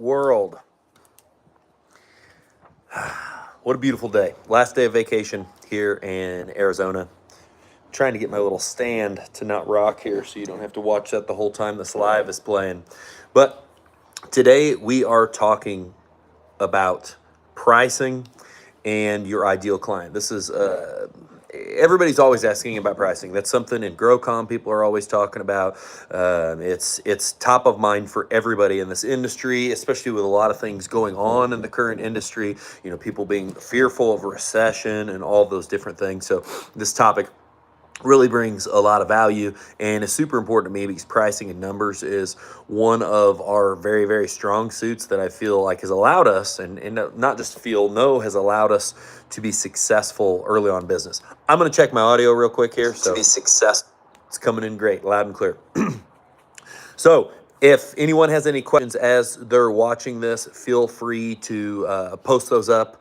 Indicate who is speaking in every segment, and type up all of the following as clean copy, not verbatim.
Speaker 1: world. What a beautiful day. Last day of vacation here in Arizona. Trying to get my little stand to not rock here so you don't have to watch that the whole time this live is playing. But today we are talking about pricing and your ideal client. This is everybody's always asking about pricing. That's something in GROW Comm people are always talking about. It's top of mind for everybody in this industry, especially with a lot of things going on in the current industry. You know, people being fearful of a recession and all of those different things. So this topic really brings a lot of value and is super important to me because pricing and numbers is one of our very, very strong suits that I feel like has allowed us, and not just feel, no, has allowed us to be successful early on in business. I'm going to check my audio real quick here. So it's coming in great, loud and clear. So if anyone has any questions as they're watching this, feel free to post those up.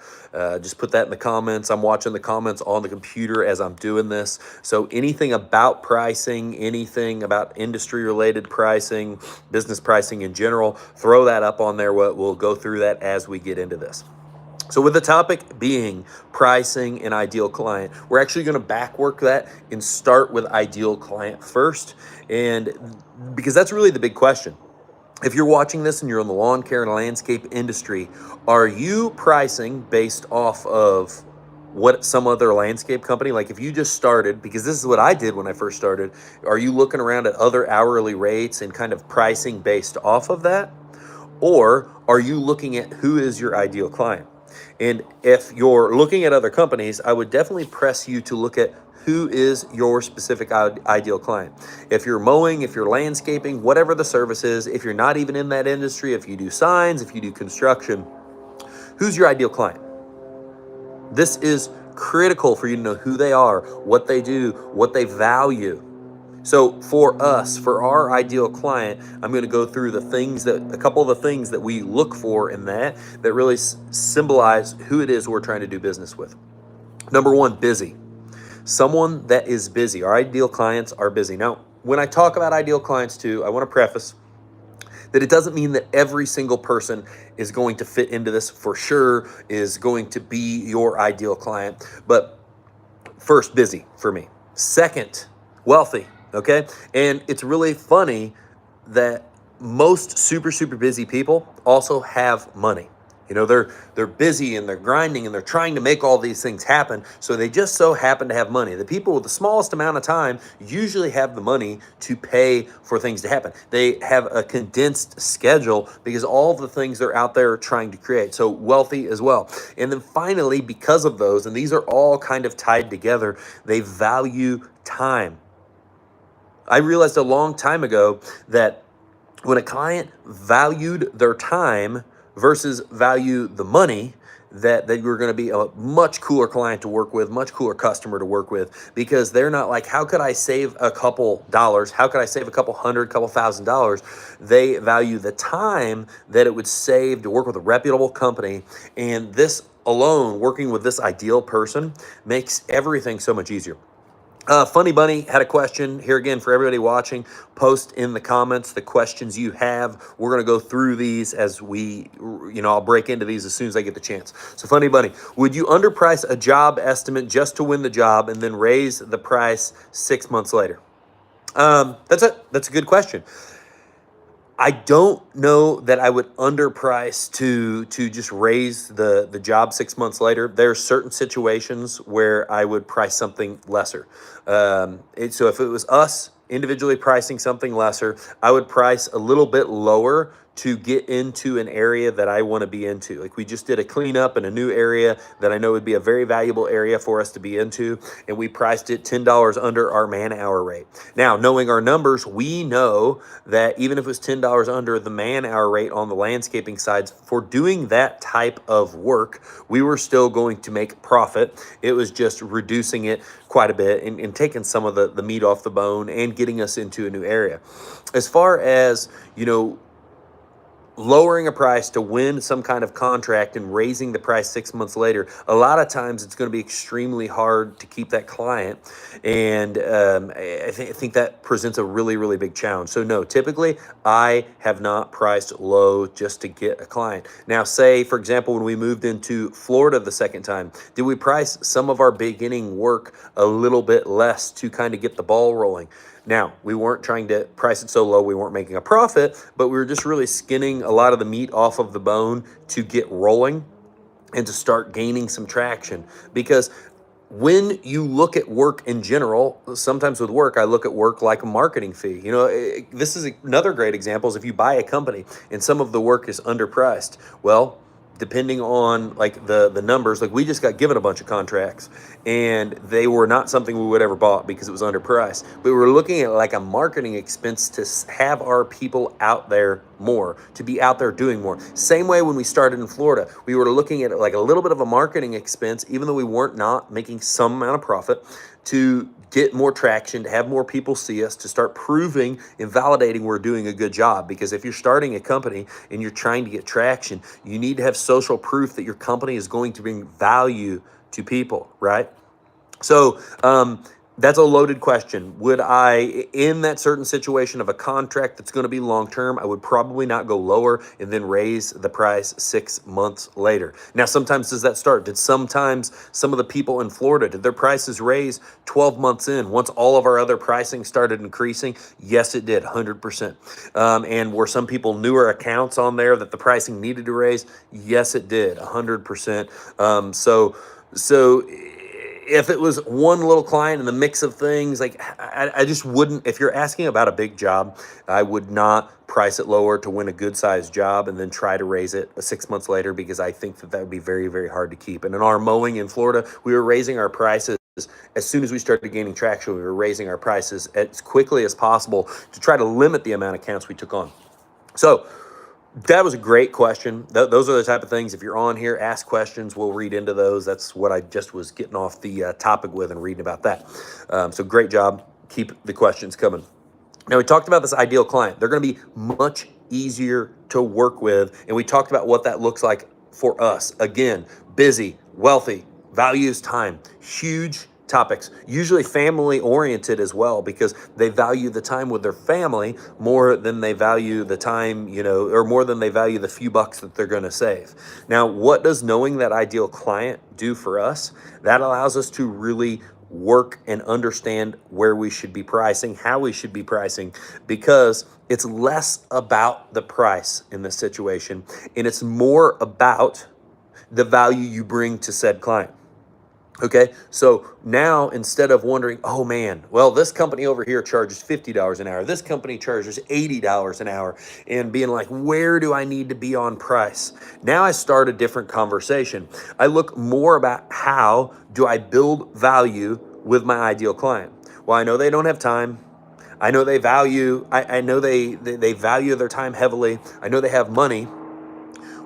Speaker 1: Just put that in the comments. I'm watching the comments on the computer as I'm doing this. So anything about pricing, anything about industry-related pricing, business pricing in general, throw that up on there. We'll go through that as we get into this. So with the topic being pricing and ideal client, we're actually going to backwork that and start with ideal client first. And because that's really the big question. If you're watching this and you're in the lawn care and landscape industry, are you pricing based off of what some other landscape company, like if you just started, because this is what I did when I first started, are you looking around at other hourly rates and kind of pricing based off of that? Or are you looking at who is your ideal client? And if you're looking at other companies, I would definitely press you to look at who is your specific ideal client. If you're mowing, if you're landscaping, whatever the service is, if you're not even in that industry, if you do signs, if you do construction, who's your ideal client? This is critical for you to know who they are, what they do, what they value. So for us, for our ideal client, I'm going to go through a couple of the things that we look for in that really symbolize who it is we're trying to do business with. Number one, busy. Someone that is busy. Our ideal clients are busy. Now, when I talk about ideal clients too, I want to preface that it doesn't mean that every single person is going to fit into this for sure, is going to be your ideal client. But first, busy for me. Second, wealthy. Okay. And it's really funny that most super, super busy people also have money. You know, they're busy and they're grinding and they're trying to make all these things happen. So they just so happen to have money. The people with the smallest amount of time usually have the money to pay for things to happen. They have a condensed schedule because all of the things they're out there trying to create. So wealthy as well. And then finally, because of those, and these are all kind of tied together, they value time. I realized a long time ago that when a client valued their time versus value the money, that they were going to be a much cooler client to work with, much cooler customer to work with, because they're not like, how could I save a couple dollars? How could I save a couple hundred, couple $1,000s? They value the time that it would save to work with a reputable company. And this alone, working with this ideal person, makes everything so much easier. Funny Bunny had a question here again for everybody watching. Post in the comments the questions you have. We're going to go through these as I'll break into these as soon as I get the chance. So Funny Bunny, would you underprice a job estimate just to win the job and then raise the price 6 months later? That's a good question. I don't know that I would underprice to just raise the job 6 months later. There are certain situations where I would price something lesser. So if it was us individually pricing something lesser, I would price a little bit lower to get into an area that I want to be into. Like we just did a cleanup in a new area that I know would be a very valuable area for us to be into, and we priced it $10 under our man-hour rate. Now, knowing our numbers, we know that even if it was $10 under the man-hour rate on the landscaping sides, for doing that type of work, we were still going to make profit. It was just reducing it quite a bit and taking some of the meat off the bone and getting us into a new area. As far as, lowering a price to win some kind of contract and raising the price 6 months later, a lot of times it's going to be extremely hard to keep that client. And I think that presents a really, really big challenge. So no, typically I have not priced low just to get a client. Now, say, for example, when we moved into Florida the second time, did we price some of our beginning work a little bit less to kind of get the ball rolling? Now, we weren't trying to price it so low we weren't making a profit, but we were just really skinning a lot of the meat off of the bone to get rolling and to start gaining some traction. Because when you look at work in general, sometimes with work, I look at work like a marketing fee. This is another great example is if you buy a company and some of the work is underpriced. Well, depending on like the numbers, like we just got given a bunch of contracts and they were not something we would ever bought because it was underpriced. We were looking at like a marketing expense to have our people out there more, to be out there doing more. Same way when we started in Florida, we were looking at like a little bit of a marketing expense, even though we weren't not making some amount of profit, to get more traction, to have more people see us, to start proving and validating we're doing a good job. Because if you're starting a company and you're trying to get traction, you need to have social proof that your company is going to bring value to people, right? So that's a loaded question. Would I, in that certain situation of a contract that's going to be long-term, I would probably not go lower and then raise the price 6 months later. Now, sometimes does that start? Did sometimes some of the people in Florida, did their prices raise 12 months in once all of our other pricing started increasing? Yes, it did, 100%. And were some people newer accounts on there that the pricing needed to raise? Yes, it did, 100%. So if it was one little client in the mix of things, like I just wouldn't, if you're asking about a big job, I would not price it lower to win a good sized job and then try to raise it 6 months later, because I think that would be very, very hard to keep. And in our mowing in Florida, we were raising our prices. As soon as we started gaining traction, we were raising our prices as quickly as possible to try to limit the amount of accounts we took on. So that was a great question. Those are the type of things, if you're on here, ask questions. We'll read into those. That's what I just was getting off the topic with and reading about that. So great job. Keep the questions coming. Now, we talked about this ideal client. They're going to be much easier to work with. And we talked about what that looks like for us. Again, busy, wealthy, values time, huge topics, usually family oriented as well, because they value the time with their family more than they value the time, or more than they value the few bucks that they're going to save. Now, what does knowing that ideal client do for us? That allows us to really work and understand where we should be pricing, how we should be pricing, because it's less about the price in this situation and it's more about the value you bring to said client. Okay, so now instead of wondering, oh man, well, this company over here charges $50 an hour, this company charges $80 an hour, and being like, where do I need to be on price? Now I start a different conversation. I look more about how do I build value with my ideal client. Well, I know they don't have time. I know they value, I know they value their time heavily. I know they have money.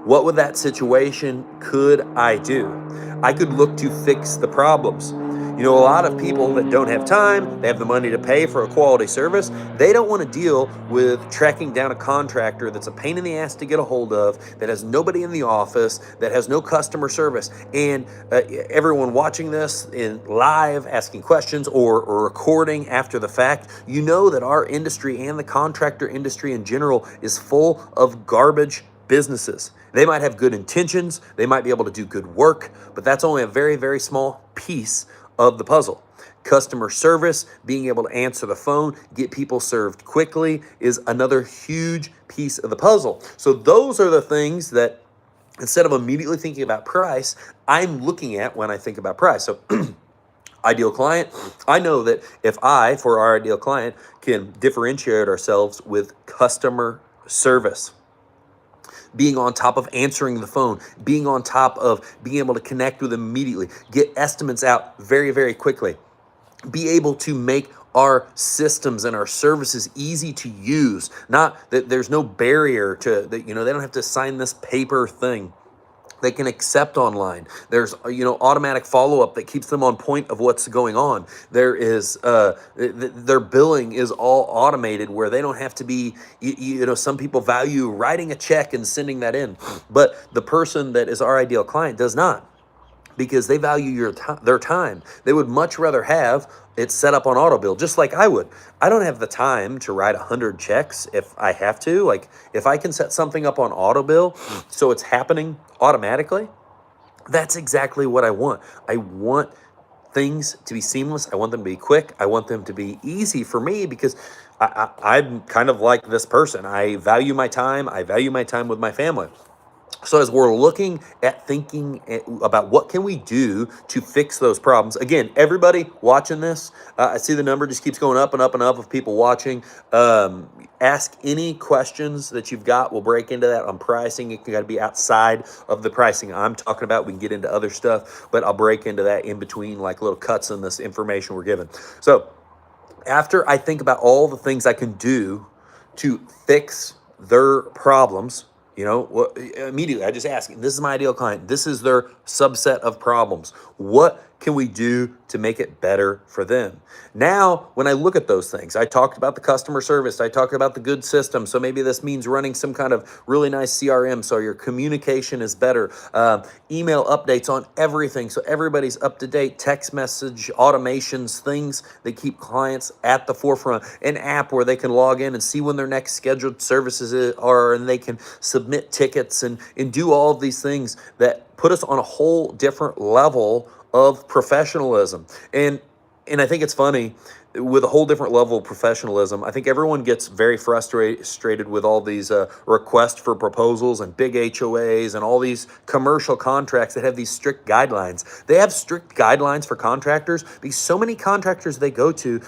Speaker 1: What with that situation could I do? I could look to fix the problems. A lot of people that don't have time, they have the money to pay for a quality service. They don't want to deal with tracking down a contractor that's a pain in the ass to get a hold of, that has nobody in the office, that has no customer service. And everyone watching this in live, asking questions or recording after the fact, you know that our industry and the contractor industry in general is full of garbage businesses. They might have good intentions, they might be able to do good work, but that's only a very, very small piece of the puzzle. Customer service, being able to answer the phone, get people served quickly is another huge piece of the puzzle. So those are the things that, instead of immediately thinking about price, I'm looking at when I think about price. So ideal client, I know that if for our ideal client, can differentiate ourselves with customer service, being on top of answering the phone, being on top of being able to connect with them immediately, get estimates out very, very quickly, be able to make our systems and our services easy to use, not that there's no barrier to that, they don't have to sign this paper thing. They can accept online. There's automatic follow-up that keeps them on point of what's going on. There is their billing is all automated where they don't have to be, some people value writing a check and sending that in, but the person that is our ideal client does not, because they value their time. They would much rather have it set up on auto bill, just like I would. I don't have the time to write 100 checks if I have to. Like, if I can set something up on auto bill so it's happening automatically, that's exactly what I want. I want things to be seamless. I want them to be quick. I want them to be easy for me, because I'm kind of like this person. I value my time. I value my time with my family. So as we're looking at thinking about what can we do to fix those problems, again, everybody watching this, I see the number just keeps going up and up and up of people watching. Ask any questions that you've got. We'll break into that on pricing. It got to be outside of the pricing I'm talking about. We can get into other stuff, but I'll break into that in between, like little cuts in this information we're given. So after I think about all the things I can do to fix their problems, immediately I just ask, this is my ideal client. This is their subset of problems. What can we do to make it better for them? Now, when I look at those things, I talked about the customer service. I talked about the good system. So maybe this means running some kind of really nice CRM so your communication is better. Email updates on everything so everybody's up to date. Text message, automations, things that keep clients at the forefront. An app where they can log in and see when their next scheduled services are, and they can submit tickets and do all of these things that put us on a whole different level of professionalism. And I think it's funny, with a whole different level of professionalism, I think everyone gets very frustrated with all these requests for proposals and big HOAs and all these commercial contracts that have these strict guidelines. They have strict guidelines for contractors because so many contractors they go to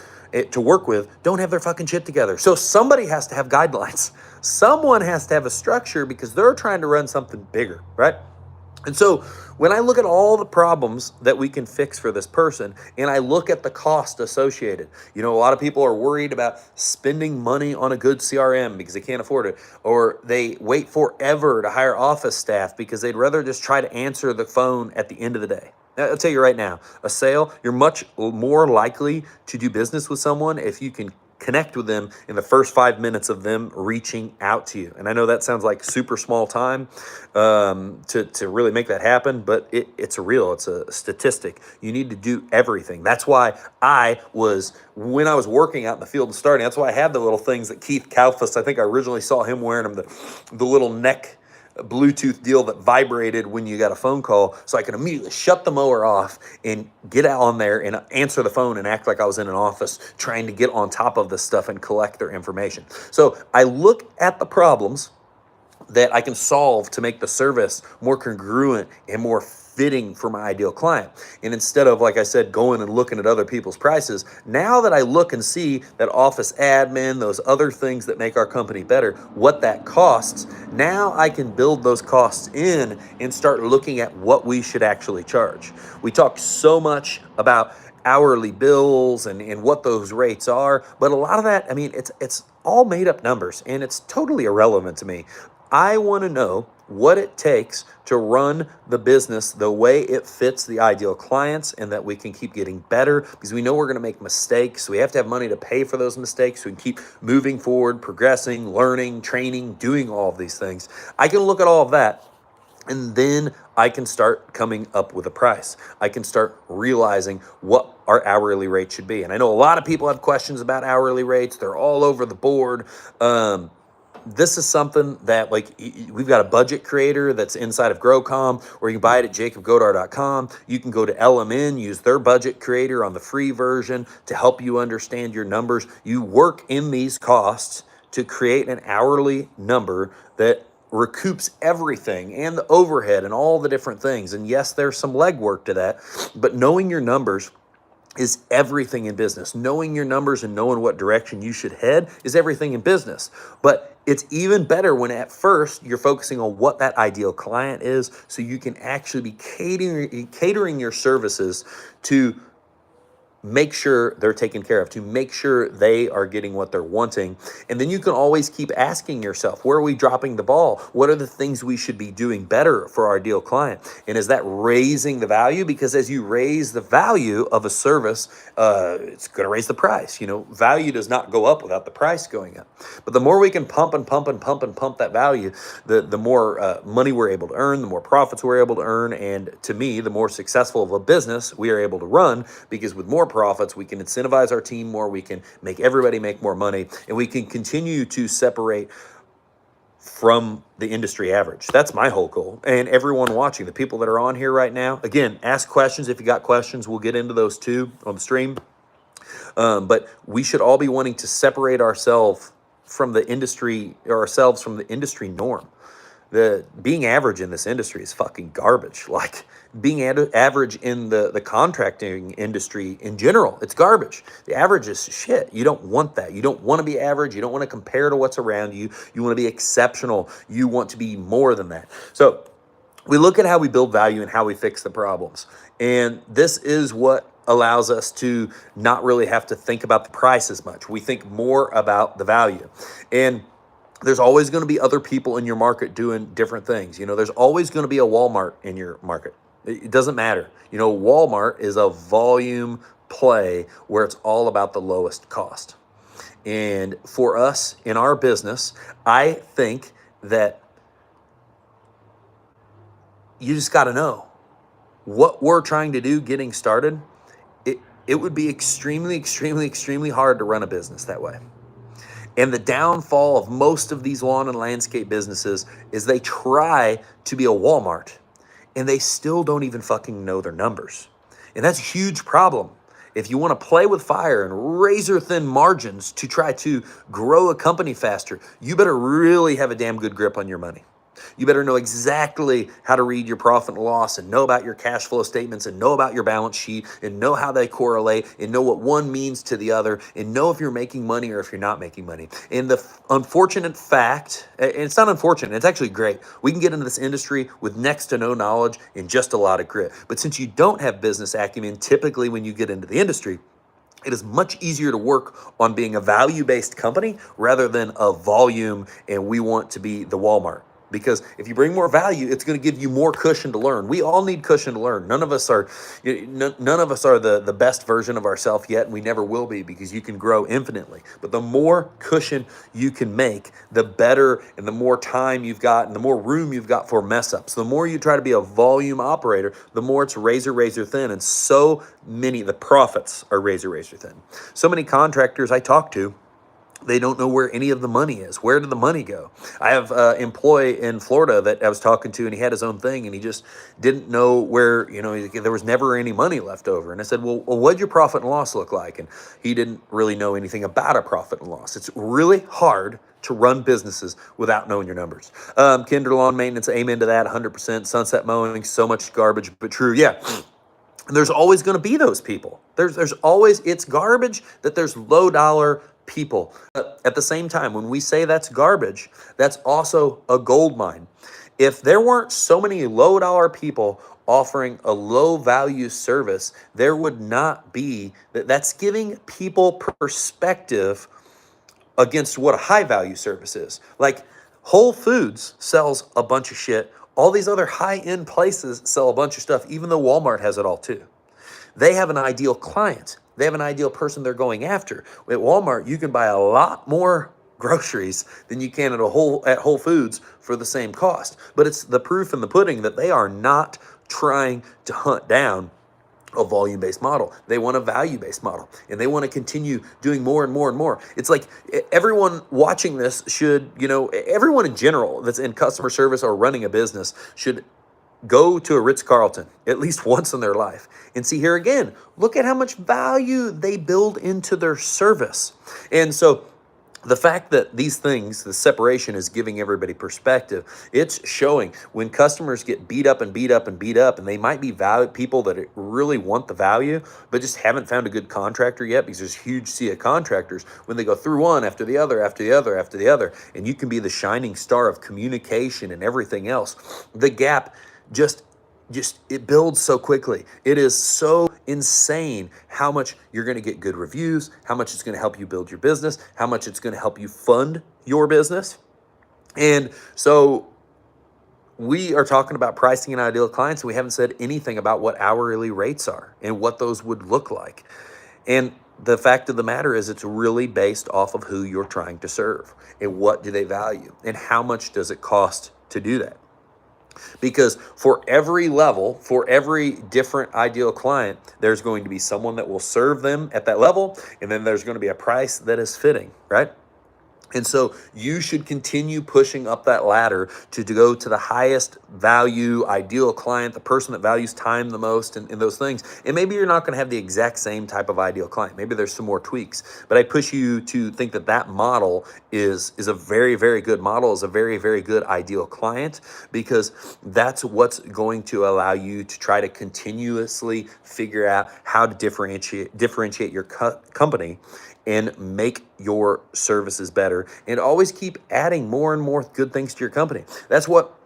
Speaker 1: work with don't have their fucking shit together. So somebody has to have guidelines. Someone has to have a structure because they're trying to run something bigger, right? And so when I look at all the problems that we can fix for this person, and I look at the cost associated, a lot of people are worried about spending money on a good CRM because they can't afford it, or they wait forever to hire office staff because they'd rather just try to answer the phone at the end of the day. Now, I'll tell you right now, a sale, you're much more likely to do business with someone if you can connect with them in the first 5 minutes of them reaching out to you. And I know that sounds like super small time to really make that happen, but it's a statistic. You need to do everything. That's why when I was working out in the field and starting, that's why I had the little things that Keith Kalfas, I think I originally saw him wearing them, the little neck Bluetooth deal that vibrated when you got a phone call, so I could immediately shut the mower off and get out on there and answer the phone and act like I was in an office trying to get on top of this stuff and collect their information. So I look at the problems that I can solve to make the service more congruent and more fitting for my ideal client. And instead of, like I said, going and looking at other people's prices, now that I look and see that office admin, those other things that make our company better, what that costs, now I can build those costs in and start looking at what we should actually charge. We talk so much about hourly bills and what those rates are, but a lot of that, it's all made up numbers and it's totally irrelevant to me. I want to know what it takes to run the business the way it fits the ideal clients, and that we can keep getting better, because we know we're going to make mistakes. We have to have money to pay for those mistakes. So we can keep moving forward, progressing, learning, training, doing all of these things. I can look at all of that, and then I can start coming up with a price. I can start realizing what our hourly rate should be. And I know a lot of people have questions about hourly rates. They're all over the board. This is something that, like, we've got a budget creator that's inside of GROW Comm, or you can buy it at jacobgodar.com. You can go to LMN, use their budget creator on the free version to help you understand your numbers. You work in these costs to create an hourly number that recoups everything and the overhead and all the different things. And yes, there's some legwork to that, but knowing your numbers is everything in business. Knowing your numbers and knowing what direction you should head is everything in business. But it's even better when at first you're focusing on what that ideal client is, so you can actually be catering your services to make sure they're taken care of, to make sure they are getting what they're wanting. And then you can always keep asking yourself, where are we dropping the ball? What are the things we should be doing better for our ideal client? And is that raising the value? Because as you raise the value of a service, it's going to raise the price. You know, value does not go up without the price going up. But the more we can pump and pump and pump and pump that value, the more money we're able to earn, the more profits we're able to earn. And to me, the more successful of a business we are able to run, because with more profits, we can incentivize our team more, we can make everybody make more money, and we can continue to separate from the industry average. That's my whole goal. And everyone watching, the people that are on here right now, again, ask questions. If you got questions, we'll get into those too on the stream. But we should all be wanting to separate ourselves from the industry, or ourselves from the industry norm. Being average in this industry is fucking garbage. Like, being average in the contracting industry in general, it's garbage. The average is shit. You don't want that. You don't want to be average. You don't want to compare to what's around you. You want to be exceptional. You want to be more than that. So we look at how we build value and how we fix the problems. And this is what allows us to not really have to think about the price as much. We think more about the value. And there's always going to be other people in your market doing different things. You know, there's always going to be a Walmart in your market. It doesn't matter. You know, Walmart is a volume play where it's all about the lowest cost. And for us in our business, I think that you just got to know what we're trying to do getting started. It would be extremely, extremely, extremely hard to run a business that way. And the downfall of most of these lawn and landscape businesses is they try to be a Walmart and they still don't even fucking know their numbers. And that's a huge problem. If you want to play with fire and razor thin margins to try to grow a company faster, you better really have a damn good grip on your money. You better know exactly how to read your profit and loss, and know about your cash flow statements, and know about your balance sheet, and know how they correlate, and know what one means to the other, and know if you're making money or if you're not making money. And the unfortunate fact, and it's not unfortunate, it's actually great. We can get into this industry with next to no knowledge and just a lot of grit. But since you don't have business acumen, typically when you get into the industry, it is much easier to work on being a value-based company rather than a volume, and we want to be the Walmart. Because if you bring more value, it's going to give you more cushion to learn. We all need cushion to learn. None of us are the best version of ourselves yet, and we never will be, because you can grow infinitely. But the more cushion you can make, the better, and the more time you've got, and the more room you've got for mess ups. The more you try to be a volume operator, the more it's razor thin, and so many, the profits are razor thin. So many contractors I talk to, they don't know where any of the money is. Where did the money go? I have an employee in Florida that I was talking to, and he had his own thing, and he just didn't know where, you know, there was never any money left over. And I said, well, what'd your profit and loss look like? And he didn't really know anything about a profit and loss. It's really hard to run businesses without knowing your numbers. Kinder Lawn Maintenance, amen to that, 100%. Sunset Mowing, so much garbage, but true. Yeah. And there's always going to be those people. There's always, it's garbage that there's low dollar people. But at the same time, when we say that's garbage, that's also a gold mine. If there weren't so many low dollar people offering a low value service, there would not be, that's giving people perspective against what a high value service is. Like Whole Foods sells a bunch of shit. All these other high end places sell a bunch of stuff, even though Walmart has it all too. They have an ideal client. They have an ideal person they're going after. At Walmart, you can buy a lot more groceries than you can at Whole Foods for the same cost. But it's the proof in the pudding that they are not trying to hunt down a volume-based model. They want a value-based model, and they want to continue doing more and more and more. It's like everyone watching this should, you know, everyone in general that's in customer service or running a business should go to a Ritz-Carlton at least once in their life and see, here again, look at how much value they build into their service. And so the fact that these things, the separation, is giving everybody perspective. It's showing when customers get beat up and beat up and beat up, and they might be people that really want the value, but just haven't found a good contractor yet, because there's a huge sea of contractors. When they go through one after the other, after the other, after the other, and you can be the shining star of communication and everything else, the gap just it builds so quickly. It is so insane how much you're going to get good reviews, how much it's going to help you build your business, how much it's going to help you fund your business. And so we are talking about pricing and ideal clients. We haven't said anything about what hourly rates are and what those would look like. And the fact of the matter is, it's really based off of who you're trying to serve and what do they value and how much does it cost to do that. Because for every level, for every different ideal client, there's going to be someone that will serve them at that level, and then there's going to be a price that is fitting, right? And so you should continue pushing up that ladder to go to the highest value, ideal client, the person that values time the most and those things. And maybe you're not going to have the exact same type of ideal client. Maybe there's some more tweaks. But I push you to think that that model is a very, very good model, is a very, very good ideal client, because that's what's going to allow you to try to continuously figure out how to differentiate your company and make your services better, and always keep adding more and more good things to your company. That's what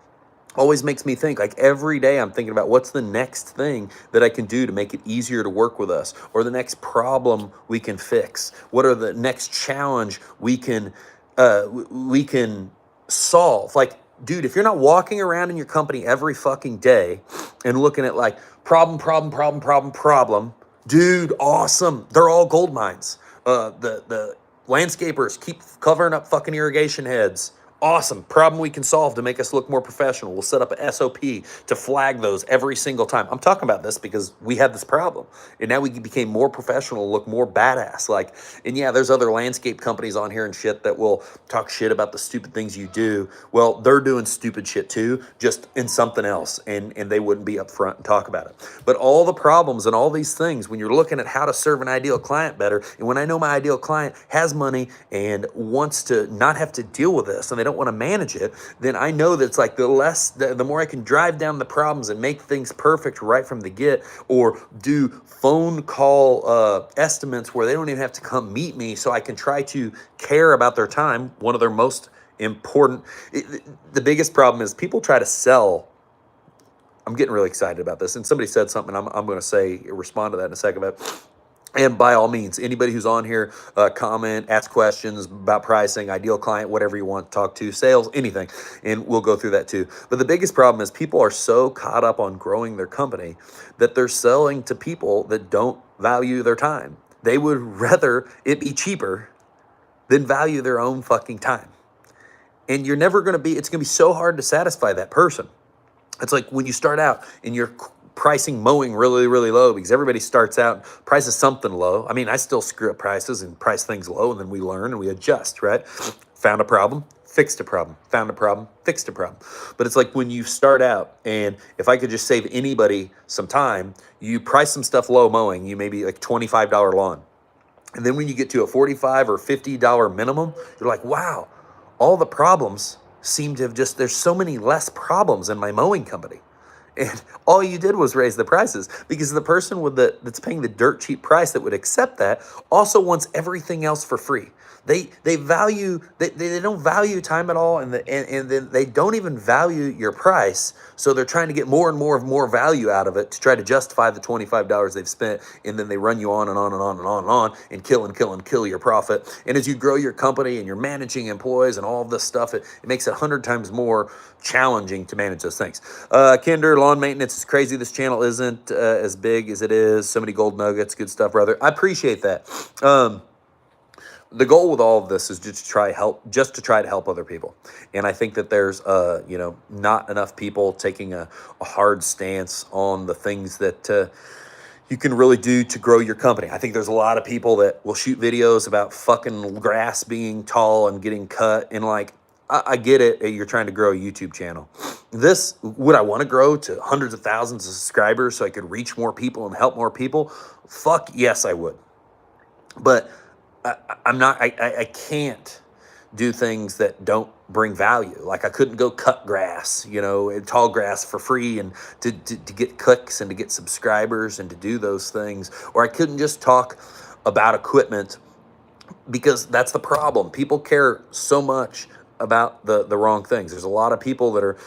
Speaker 1: always makes me think. Like every day I'm thinking about what's the next thing that I can do to make it easier to work with us, or the next problem we can fix. What are the next challenge we can solve? Like, dude, if you're not walking around in your company every fucking day and looking at like problem, dude, awesome. They're all gold mines. The landscapers keep covering up fucking irrigation heads. Awesome. Problem we can solve to make us look more professional. We'll set up a SOP to flag those every single time. I'm talking about this because we had this problem, and now we became more professional, look more badass. Like, and yeah, there's other landscape companies on here and shit that will talk shit about the stupid things you do. Well, they're doing stupid shit too, just in something else, and they wouldn't be upfront and talk about it. But all the problems and all these things, when you're looking at how to serve an ideal client better, and when I know my ideal client has money and wants to not have to deal with this, and they don't want to manage it, then I know that it's like the more I can drive down the problems and make things perfect right from the get, or do phone call estimates where they don't even have to come meet me, so I can try to care about their time. One of their most important, the biggest problem is people try to sell. I'm getting really excited about this, and somebody said something. I'm going to respond to that in a second, but. And by all means, anybody who's on here, comment, ask questions about pricing, ideal client, whatever you want to talk to, sales, anything, and we'll go through that too. But the biggest problem is people are so caught up on growing their company that they're selling to people that don't value their time. They would rather it be cheaper than value their own fucking time. And you're never going to be, it's going to be so hard to satisfy that person. It's like when you start out and you're pricing mowing really, really low, because everybody starts out, prices something low. I mean, I still screw up prices and price things low, and then we learn and we adjust, right? Found a problem, fixed a problem, found a problem, fixed a problem. But it's like when you start out, and if I could just save anybody some time, you price some stuff low mowing, you maybe like $25 lawn. And then when you get to a $45 or $50 minimum, you're like, wow, all the problems seem to have there's so many less problems in my mowing company. And all you did was raise the prices, because the person that's paying the dirt cheap price that would accept that also wants everything else for free. They don't value time at all, and then they don't even value your price. So they're trying to get more and more value out of it to try to justify the $25 they've spent, and then they run you on and on and on and on and on and kill your profit. And as you grow your company and you're managing employees and all of this stuff, it makes it 100 times more challenging to manage those things. Kinder, lawn maintenance is crazy. This channel isn't as big as it is. So many gold nuggets, good stuff, brother. I appreciate that. The goal with all of this is just to try to help other people. And I think that there's, not enough people taking a hard stance on the things that you can really do to grow your company. I think there's a lot of people that will shoot videos about fucking grass being tall and getting cut. And like, I get it. You're trying to grow a YouTube channel. Would I want to grow to hundreds of thousands of subscribers so I could reach more people and help more people? Fuck yes, I would. But I can't do things that don't bring value. Like I couldn't go cut grass, tall grass for free, and to get clicks and to get subscribers and to do those things. Or I couldn't just talk about equipment, because that's the problem. People care so much about the wrong things. There's a lot of people that are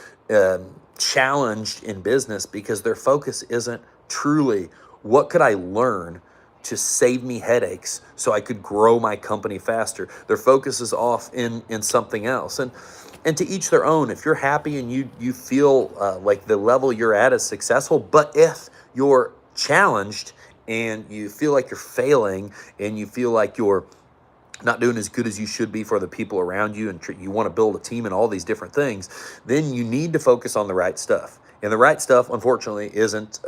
Speaker 1: challenged in business because their focus isn't truly what could I learn to save me headaches so I could grow my company faster? Their focus is off in something else. And to each their own. If you're happy and you feel like the level you're at is successful, but if you're challenged and you feel like you're failing and you feel like you're not doing as good as you should be for the people around you, and you want to build a team and all these different things, then you need to focus on the right stuff. And the right stuff, unfortunately, isn't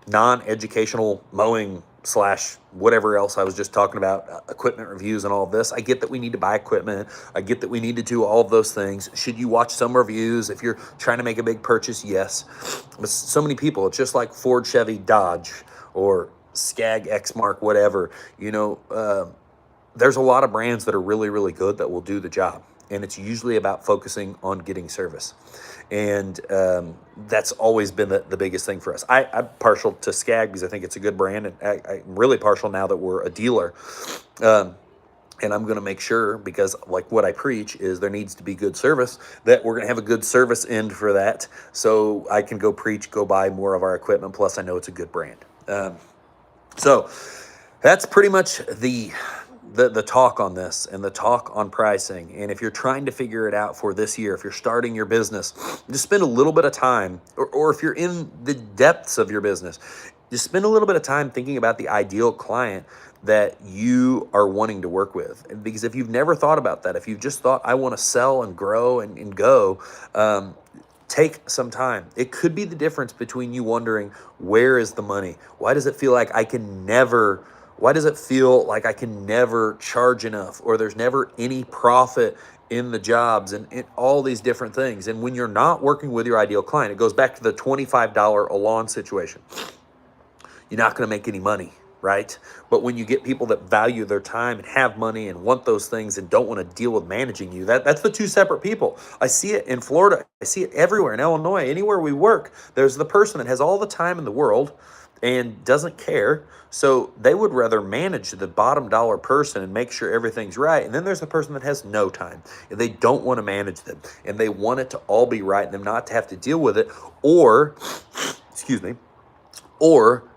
Speaker 1: non-educational mowing slash whatever else I was just talking about, equipment reviews and all of this. I get that we need to buy equipment. I get that we need to do all of those things. Should you watch some reviews if you're trying to make a big purchase? Yes. But so many people, it's just like Ford, Chevy, Dodge, or Skag, Exmark, whatever. There's a lot of brands that are really, really good that will do the job. And it's usually about focusing on getting service. And that's always been the biggest thing for us. I'm partial to Skag because I think it's a good brand. And I'm really partial now that we're a dealer. And I'm going to make sure, because like what I preach is there needs to be good service, that we're going to have a good service end for that. So I can go buy more of our equipment. Plus I know it's a good brand. So that's pretty much the talk on this and the talk on pricing. And if you're trying to figure it out for this year, if you're starting your business, just spend a little bit of time, or if you're in the depths of your business, just spend a little bit of time thinking about the ideal client that you are wanting to work with. Because if you've never thought about that, if you've just thought, I want to sell and grow and go, take some time. It could be the difference between you wondering, where is the money? Why does it feel like I can never charge enough, or there's never any profit in the jobs, and all these different things? And when you're not working with your ideal client, it goes back to the $25 a lawn situation. You're not going to make any money, right? But when you get people that value their time and have money and want those things and don't want to deal with managing you, that's the two separate people. I see it in Florida. I see it everywhere in Illinois. Anywhere we work, there's the person that has all the time in the world and doesn't care. So they would rather manage the bottom dollar person and make sure everything's right. And then there's the person that has no time and they don't want to manage them and they want it to all be right and them not to have to deal with it, or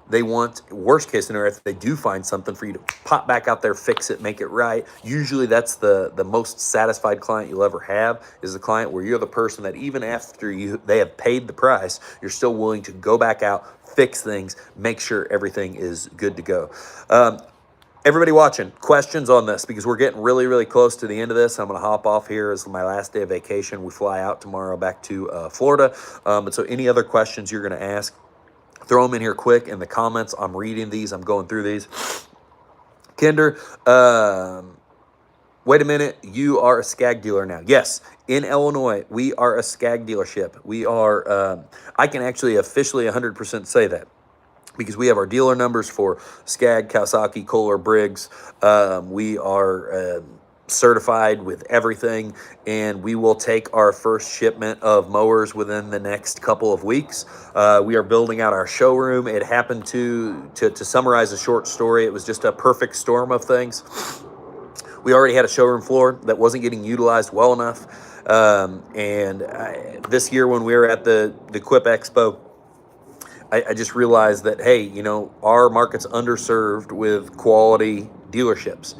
Speaker 1: they want, worst case scenario, if they do find something, for you to pop back out there, fix it, make it right. Usually that's the most satisfied client you'll ever have, is the client where you're the person that even after they have paid the price, you're still willing to go back out, fix things, make sure everything is good to go. Everybody watching, questions on this, because we're getting really, really close to the end of this. I'm going to hop off here. It's my last day of vacation. We fly out tomorrow back to Florida. And so any other questions you're going to ask, throw them in here quick in the comments. I'm reading these. I'm going through these. Kinder, wait a minute. You are a Skag dealer now. Yes, in Illinois, we are a Skag dealership. We are, I can actually officially 100% say that, because we have our dealer numbers for Skag, Kawasaki, Kohler, Briggs. We are certified with everything, and we will take our first shipment of mowers within the next couple of weeks. We are building out our showroom. It happened to summarize a short story, it was just a perfect storm of things. We already had a showroom floor that wasn't getting utilized well enough. This year when we were at the Quip Expo, I just realized that, hey, our market's underserved with quality dealerships.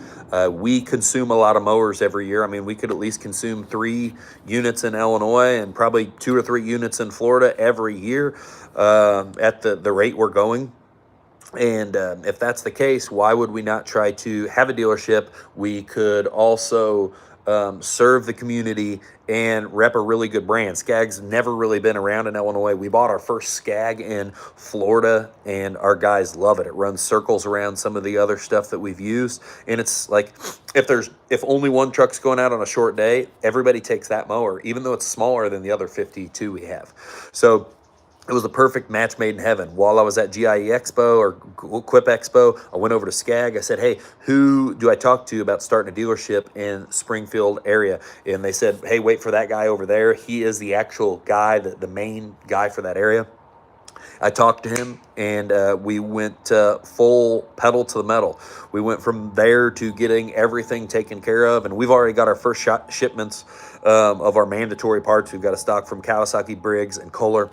Speaker 1: We consume a lot of mowers every year. I mean, we could at least consume 3 units in Illinois and probably 2 or 3 units in Florida every year at the rate we're going. And if that's the case, why would we not try to have a dealership? We could also serve the community and rep a really good brand. Skag's never really been around in Illinois. We bought our first Skag in Florida, and our guys love it. It runs circles around some of the other stuff that we've used. And it's like, if only one truck's going out on a short day, everybody takes that mower, even though it's smaller than the other 52 we have. So it was the perfect match made in heaven. While I was at GIE Expo or Quip Expo, I went over to Skag. I said, hey, who do I talk to about starting a dealership in Springfield area? And they said, hey, wait for that guy over there. He is the actual guy, the main guy for that area. I talked to him, and we went full pedal to the metal. We went from there to getting everything taken care of, and we've already got our first shipments of our mandatory parts. We've got a stock from Kawasaki, Briggs, and Kohler.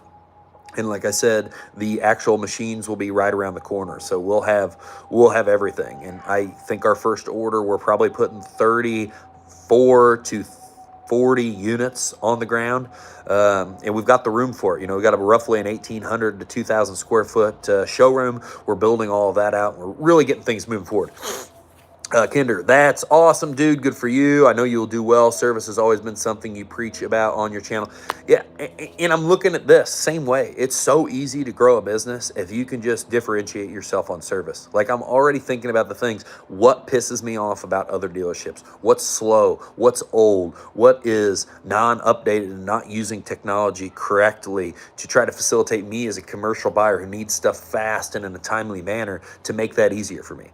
Speaker 1: And like I said, the actual machines will be right around the corner. So we'll have everything. And I think our first order, we're probably putting 34 to 40 units on the ground. And we've got the room for it. You know, we've got roughly an 1,800 to 2,000 square foot showroom. We're building all of that out. We're really getting things moving forward. Kinder, that's awesome, dude. Good for you. I know you'll do well. Service has always been something you preach about on your channel. Yeah, and I'm looking at this same way. It's so easy to grow a business if you can just differentiate yourself on service. Like, I'm already thinking about the things. What pisses me off about other dealerships? What's slow? What's old? What is non-updated and not using technology correctly to try to facilitate me as a commercial buyer who needs stuff fast and in a timely manner to make that easier for me?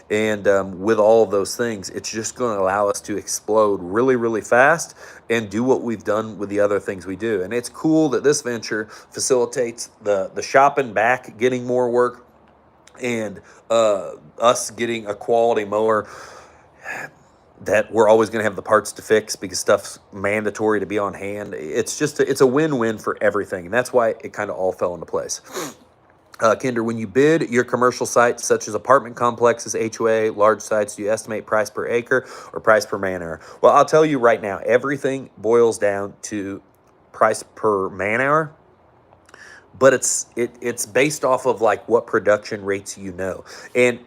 Speaker 1: And with all of those things, it's just going to allow us to explode really, really fast and do what we've done with the other things we do. And it's cool that this venture facilitates the shopping back, getting more work, and us getting a quality mower that we're always going to have the parts to fix because stuff's mandatory to be on hand. It's just it's a win-win for everything, and that's why it kind of all fell into place. Kinder, when you bid your commercial sites, such as apartment complexes, HOA, large sites, do you estimate price per acre or price per man hour? Well, I'll tell you right now, everything boils down to price per man hour, but it's based off of like what production rates you know. And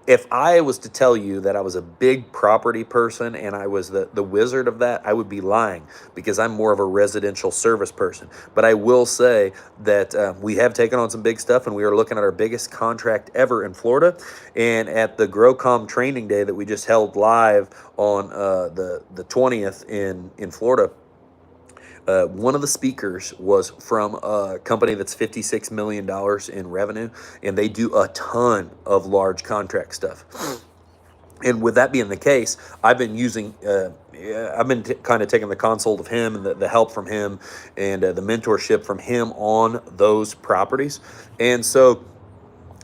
Speaker 1: if I was to tell you that I was a big property person and I was the wizard of that, I would be lying because I'm more of a residential service person. But I will say that we have taken on some big stuff, and we are looking at our biggest contract ever in Florida. And at the GROW Comm training day that we just held live on the 20th in Florida, one of the speakers was from a company that's $56 million in revenue, and they do a ton of large contract stuff. And with that being the case, I've been using, I've been kind of taking the consult of him and the help from him and the mentorship from him on those properties. And so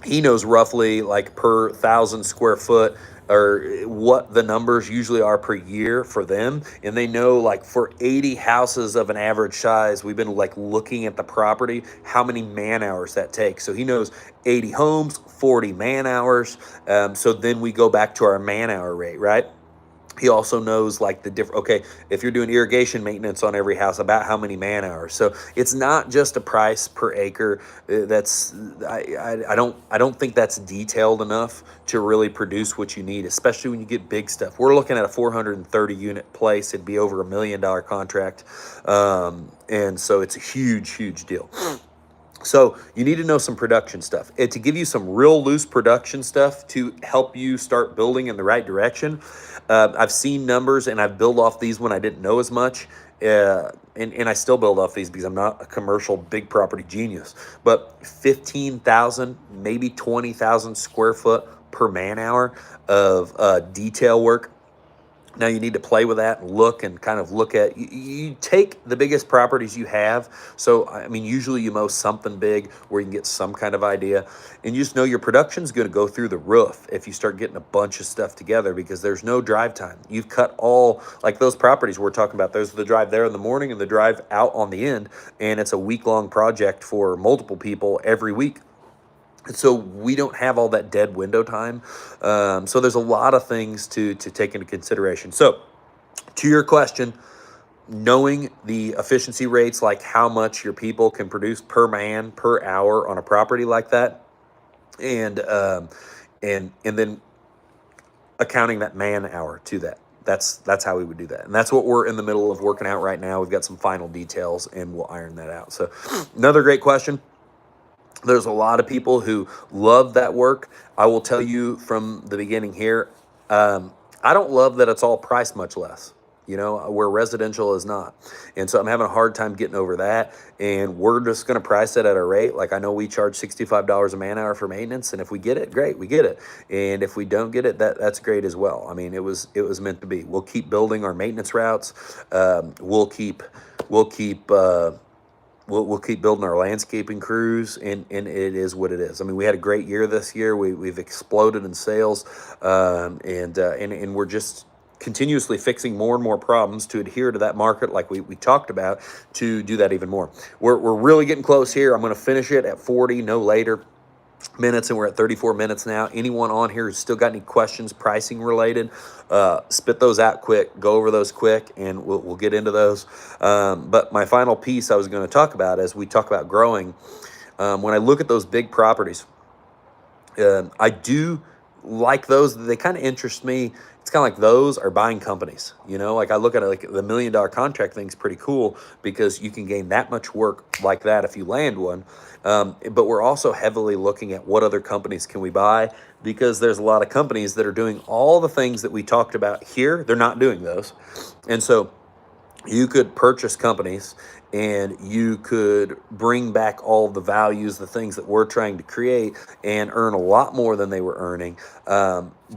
Speaker 1: he knows roughly like per 1,000 square foot or what the numbers usually are per year for them. And they know like for 80 houses of an average size, we've been like looking at the property, how many man hours that takes. So he knows 80 homes, 40 man hours. So then we go back to our man hour rate, right? He also knows like the different, okay, if you're doing irrigation maintenance on every house, about how many man hours. So it's not just a price per acre. I don't think that's detailed enough to really produce what you need, especially when you get big stuff. We're looking at a 430 unit place. It'd be over $1 million contract. And so it's a huge, huge deal. So you need to know some production stuff. And to give you some real loose production stuff to help you start building in the right direction. I've seen numbers, and I've built off these when I didn't know as much. And I still build off these because I'm not a commercial big property genius. But 15,000, maybe 20,000 square foot per man hour of detail work. Now you need to play with that and look and kind of look at, you take the biggest properties you have. So, I mean, usually you mow something big where you can get some kind of idea, and you just know your production's going to go through the roof if you start getting a bunch of stuff together because there's no drive time. You've cut all, like those properties we're talking about, there's the drive there in the morning and the drive out on the end, and it's a week-long project for multiple people every week. So we don't have all that dead window time. So there's a lot of things to take into consideration. So to your question, knowing the efficiency rates, like how much your people can produce per man, per hour on a property like that, and then accounting that man hour to that. That's how we would do that. And that's what we're in the middle of working out right now. We've got some final details, and we'll iron that out. So another great question. There's a lot of people who love that work. I will tell you from the beginning here, I don't love that it's all priced much less, you know, where residential is not. And so I'm having a hard time getting over that. And we're just going to price it at a rate. Like, I know we charge $65 a man hour for maintenance. And if we get it, great, we get it. And if we don't get it, that's great as well. I mean, it was meant to be. We'll keep building our maintenance routes. We'll keep building our landscaping crews, and it is what it is. I mean, we had a great year this year. We've exploded in sales, and we're just, continuously fixing more and more problems to adhere to that market like we talked about, to do that even more. We're really getting close here. I'm going to finish it at 40, no later minutes, and we're at 34 minutes now. Anyone on here who's still got any questions pricing related, spit those out quick, go over those quick, and we'll get into those. But my final piece I was going to talk about as we talk about growing, when I look at those big properties, I do like those. They kind of interest me. It's kind of like those are buying companies, like I look at it, like the $1 million contract thing's pretty cool because you can gain that much work like that if you land one. But we're also heavily looking at what other companies can we buy, because there's a lot of companies that are doing all the things that we talked about here. They're not doing those. And so you could purchase companies and you could bring back all the values, the things that we're trying to create, and earn a lot more than they were earning.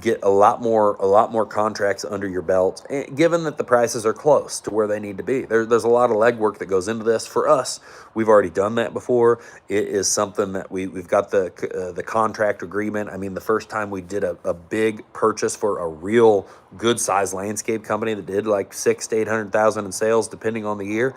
Speaker 1: Get a lot more contracts under your belt, and given that the prices are close to where they need to be. There's a lot of legwork that goes into this. For us, we've already done that before. It is something that we've got the contract agreement. I mean, the first time we did a big purchase for a real good sized landscape company that did like $600,000 to $800,000 in sales, depending on the year.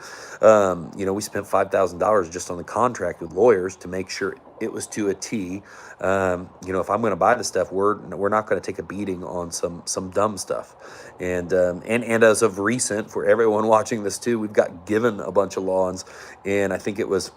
Speaker 1: We spent $5,000 just on the contract with lawyers to make sure it was to a T. If I'm going to buy the stuff, we're not going to take a beating on some dumb stuff. And as of recent, for everyone watching this too, we've got given a bunch of lawns, and I think it was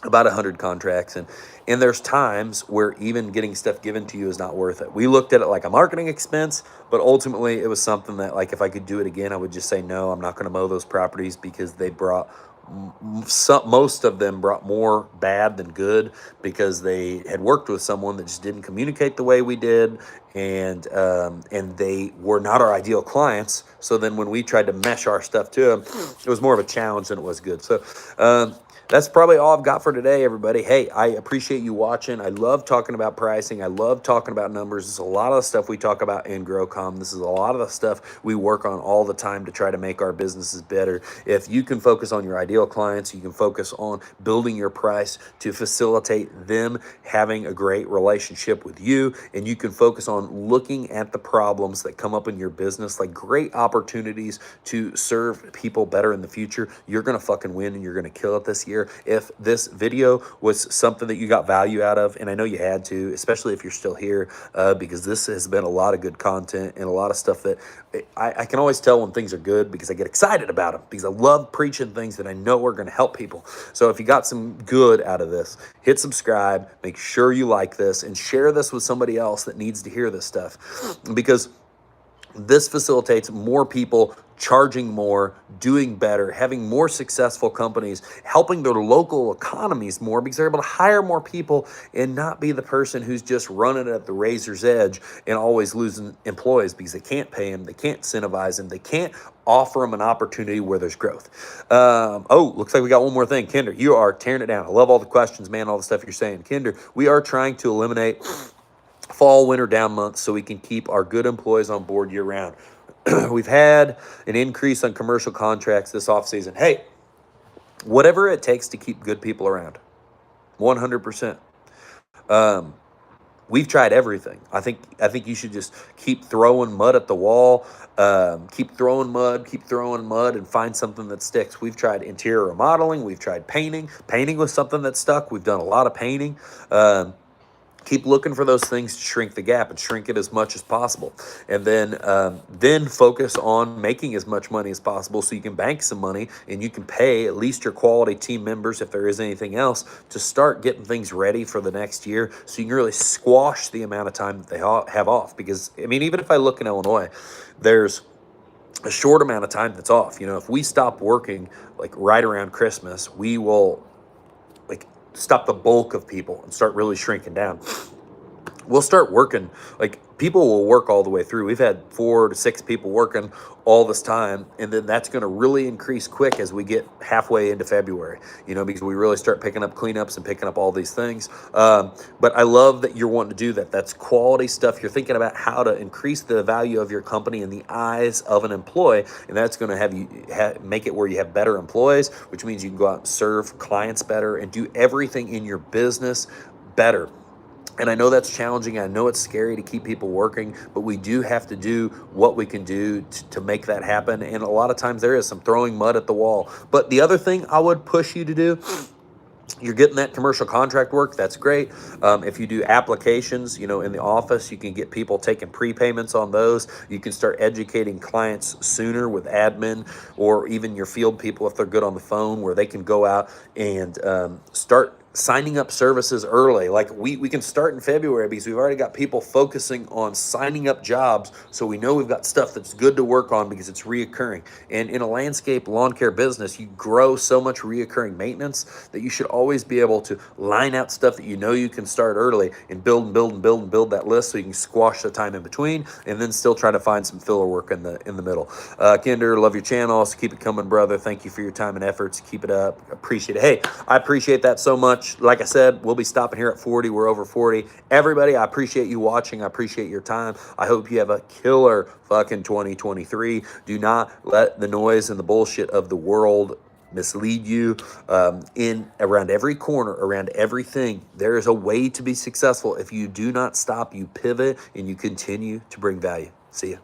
Speaker 1: about 100 contracts, and there's times where even getting stuff given to you is not worth it. We looked at it like a marketing expense, but ultimately it was something that, like, if I could do it again, I would just say no, I'm not going to mow those properties, because they brought most of them brought more bad than good, because they had worked with someone that just didn't communicate the way we did, and they were not our ideal clients. So then when we tried to mesh our stuff to them, it was more of a challenge than it was good. So that's probably all I've got for today, everybody. Hey, I appreciate you watching. I love talking about pricing. I love talking about numbers. This is a lot of the stuff we talk about in GROW Comm. This is a lot of the stuff we work on all the time to try to make our businesses better. If you can focus on your ideal clients, you can focus on building your price to facilitate them having a great relationship with you, and you can focus on looking at the problems that come up in your business, like great opportunities to serve people better in the future, you're going to fucking win, and you're going to kill it this year. If this video was something that you got value out of, and I know you had to, especially if you're still here, because this has been a lot of good content and a lot of stuff that I can always tell when things are good, because I get excited about them, because I love preaching things that I know are going to help people. So if you got some good out of this, hit subscribe, make sure you like this, and share this with somebody else that needs to hear this stuff, because this facilitates more people charging more, doing better, having more successful companies, helping their local economies more, because they're able to hire more people and not be the person who's just running at the razor's edge and always losing employees because they can't pay them, they can't incentivize them, they can't offer them an opportunity where there's growth. Looks like we got one more thing. Kinder, you are tearing it down. I love all the questions, man, all the stuff you're saying. Kinder, we are trying to eliminate fall, winter down months so we can keep our good employees on board year round. We've had an increase on commercial contracts this off season. Hey, whatever it takes to keep good people around, 100%. We've tried everything. I think you should just keep throwing mud at the wall, keep throwing mud, and find something that sticks. We've tried interior remodeling. We've tried painting. Painting was something that stuck. We've done a lot of painting. Keep looking for those things to shrink the gap and shrink it as much as possible. And then focus on making as much money as possible so you can bank some money and you can pay at least your quality team members, if there is anything else, to start getting things ready for the next year so you can really squash the amount of time that they have off. Because, I mean, even if I look in Illinois, there's a short amount of time that's off. If we stop working like right around Christmas, we will stop the bulk of people and start really shrinking down. We'll start working, like, people will work all the way through. We've had 4 to 6 people working all this time, and then that's going to really increase quick as we get halfway into February, because we really start picking up cleanups and picking up all these things. But I love that you're wanting to do that. That's quality stuff. You're thinking about how to increase the value of your company in the eyes of an employee, and that's going to have you make it where you have better employees, which means you can go out and serve clients better and do everything in your business better. And I know that's challenging. I know it's scary to keep people working, but we do have to do what we can do to make that happen. And a lot of times there is some throwing mud at the wall. But the other thing I would push you to do, you're getting that commercial contract work. That's great. If you do applications, you know, in the office, you can get people taking prepayments on those. You can start educating clients sooner with admin, or even your field people if they're good on the phone, where they can go out and start signing up services early. Like we can start in February because we've already got people focusing on signing up jobs, so we know we've got stuff that's good to work on because it's reoccurring. And in a landscape lawn care business, you grow so much reoccurring maintenance that you should always be able to line out stuff that you know you can start early and build and build and build and build that list, so you can squash the time in between and then still try to find some filler work in the middle. Kinder, love your channel. So keep it coming, brother. Thank you for your time and efforts. Keep it up. Appreciate it. Hey, I appreciate that so much. Like I said, we'll be stopping here at 40. We're over 40. Everybody, I appreciate you watching. I appreciate your time. I hope you have a killer fucking 2023. Do not let the noise and the bullshit of the world mislead you. In around every corner, around everything, there is a way to be successful. If you do not stop, you pivot, and you continue to bring value. See ya.